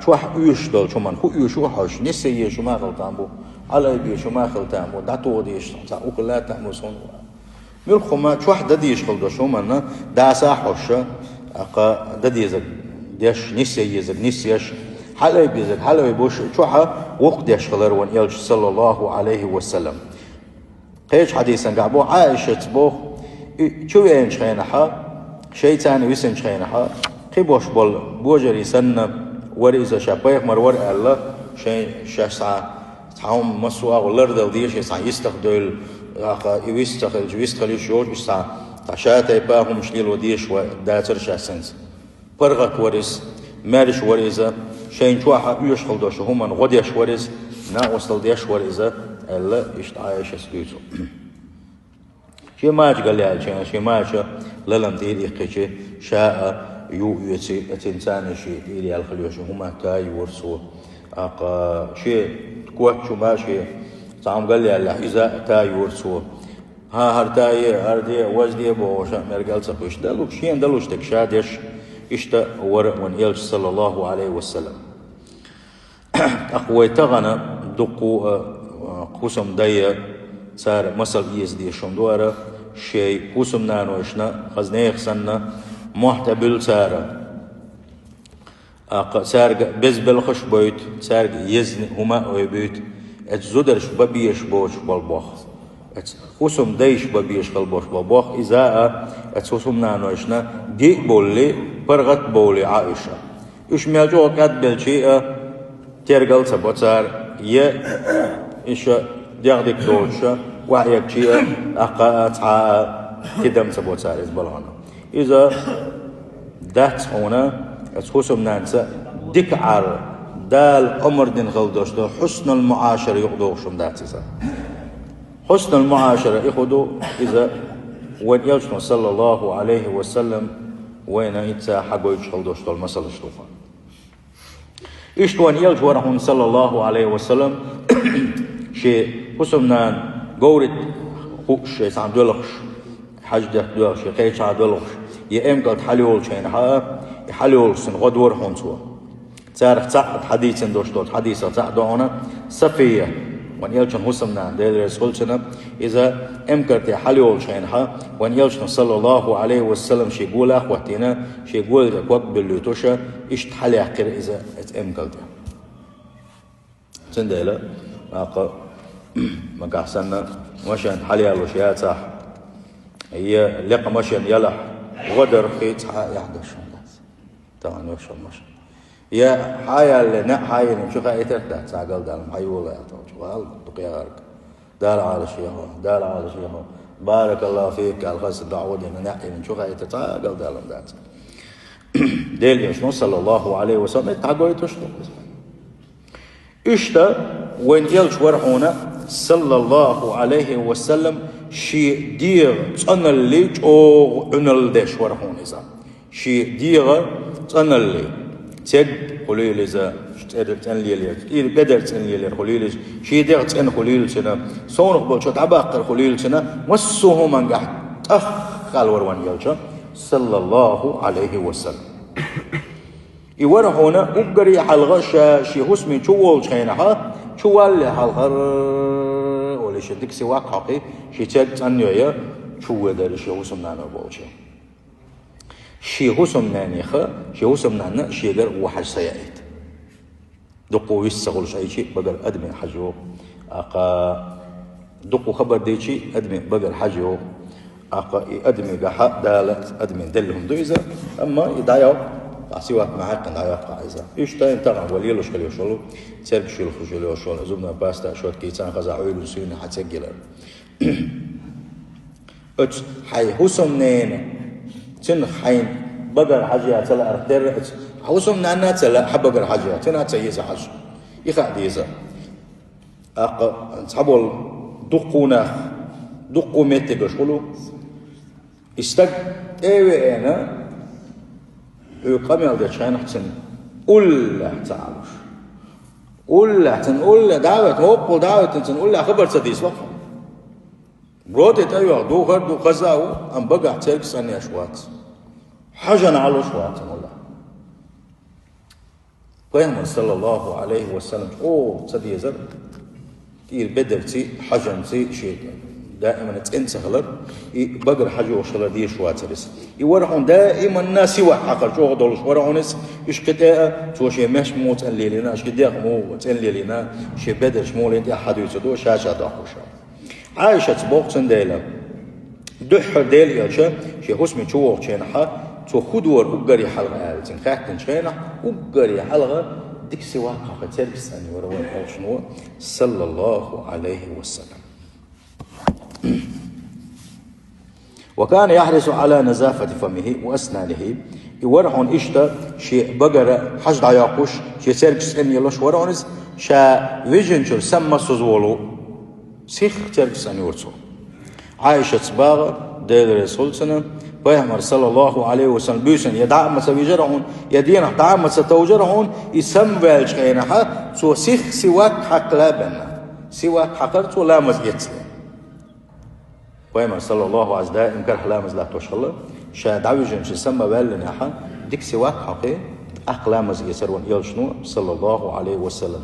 شو حيوش دول شو من هو شو حوش نسي شو ما غلطان بو على بي شو ما غلطان بو دعتو ديش تا وكلا تعمل صون ميل خما شو حد ديش خلدو شو من دا ساحوش اقا دديزك ديش نسي يزك نسيش حلا بيزك حلا بوش شو ح وقت ديش خلر ون يلش صلى الله عليه وسلم قيش حديثا قعبو عائشة بو شو ين شينها شيء ثاني ويسن شينها قبوش بول بوجري سنة وريزا شابيخ مرور الله شيء شاسع تعاون مسوا والأرض وديش يسع يستخدل يستخدل يستخدل شوج يسع تعشات يباهم مشليل وديش وداتر شاسنس فرغك وريز مارش وريزا شيء شواحة يشغل دوش هما غديش وريز نا وصل ديش وريزا الله يشتعايش سبيتو شيء ما قال لي شيء ما للم ديري قيشي شاء يوتي الإنسان شيء إلي الخليوش هما تاي ورسو أقا شيء كوت شو ماشي تعم قال لي الله إذا تاي ورسو ها هرتاي هردي وجدي بوش مرجال سقيش دلوك شيء دلوش تكشادش إشتا ورق من يلش صلى الله عليه وسلم أخوي تغنى دقو قسم دايا صار مسل يزدي شندوارا شيء قسم نانوشنا خزنيخ سنة محتبل سارة سارق بزبل خش بيت سارق يزن هما ويبيت اتزودرش ببيش بوش بالبوخ خصم دايش ببيش بالبوش بالبوخ إذا اتسوسم نانوشنا دي بولي برغت بولي عائشة إيش مياجو قد بالشيء ترقل سبوتار يه إيش ديغدك دوشة وعيك شيء أقا تدم سبوتار إزبالهانا إذا دات هنا تخصم نانسا ديك عار دال أمر دين غلدوشتو حسن المعاشرة يقضوشم داتسا حسن المعاشرة يقضو إذا وين يلشن صلى الله عليه وسلم وين إتسا حقو يشغلدوشتو المسألة شلوفا إشتوان يلش ورحون صلى الله عليه وسلم شيء حسن نان قورد خوش شيء سعن دولخش حجدة دولخش قيش عدولخش يأم قد حلول شين ها حلول سن غدور هونسوا تاريخ تعد حديث دوشتوت حديث تعدونا صفية وان يلشن حسمنا دير رسولنا إذا أمكرت حلول شين ها وان يلشن صلى الله عليه وسلم شي يقول أخواتنا شي يقول وقت باللوتوشة إيش تحلي أحكر إذا أمكرت سنديلا ما قحسنا مشان حلي الوشيات صح هي لقى مشان يلح غدر خيط يحدث الناس طبعا وشو مش يا حيا اللي حيا اللي شو خايتر ده ساقل دالم حي والله يا طوش وال دقيارك دار على شيء دار على شيء بارك الله فيك الخاص الدعوة دي من نحكي من شو خايتر ساقل دالم ده ديل يشنو صلى الله عليه وسلم تعقول تشتو إشتا وين يلش ورحونا صلى الله عليه وسلم شي دير تنلي او عنل دش ورحون إذا شي دير تنلي تج قليل إذا شتقدر تنلي لي قدر تنلي لي قليل شي دير تن قليل سنة صونق بول شو تعباقر قليل سنة وسوه من قح قال وروان يلش صلى الله عليه وسلم يورحونا أقري حلغشة شي حسمي شوال شينها شوال حلغر ولا شدك سواك حقي شي تجت أنيويا شو هذا شي حسم نانا بوشة شي حسم نانيخة شي حسم نانا شي غير وحش سيئات دقو يسغل شيء بقر أدمي حجو أقا دقو خبر ديشي أدمي بقر حجو أقا أدمي قحا دالت أدمي دلهم دويزة أما يدعيو سواك معك نعيا قاعزة إيش تاين تغم وليلوش خليه شلو ترك شلو خشلو شلو زبنا باستا شوت كيتان خزع عيلو سوين حتسجل ات حي حسم نين تن حين بقر حاجة تلا أرتر حسم نانا تلا حب بقر حاجة تنا تيزة حاجة يخا ديزة أق تحبول دقو متى شلو استق إيه أنا يقام يالده شان حسن أولا تعالوش أولا دعوة هوب دعوة تن أولا خبر سديس وقف بروتة أيوة دو خر دو خزاو أم بقى تلك سنة شوات حاجة على شوات أولا پیامبر صلی الله علیه و سلم او صدی زر تیر بدرتي حجنتي شيء دائما تنسهلر بقر حاجه وشلا دي شواترس يورحون دائما الناس وحقر شو غدولش ورحونس ايش كتا تو شي مش موت الليلنا ايش كدا مو الليلنا شي بدرش مول انت احد يصدو شاشه داخوشا عائشه بوقتن ديلا دحر ديل ياشا شي حسمي شو وقتنها تو خدور وقري حلقه تن خاطن شينا وقري حلقه ديك سواء تركس أني وروان شنو صلى الله عليه وسلم. وكان يحرص على نزافة فمه وأسنانه يورحون إشتا شيء بقرة حجد عياقوش شيء تركس أني يلوش ورحونس شا ويجنشر سما سوزولو سيخ تركس أني ورسو عائشة صباغة دير رسول سنة پیغمبر صلی الله علیه و سلم بیشن یدعم سویجرهون یدین دعم ستوجرهون اسم والشينها سو سيخ سواك حق لابنا سواك حقر تو لامز يتسل پیغمبر صلی الله علیه و سلم كره لامز لا توشل شا دعوجن سم والنها ديك سواك حقي اقلامز يسرون يلشنو صلى الله عليه وسلم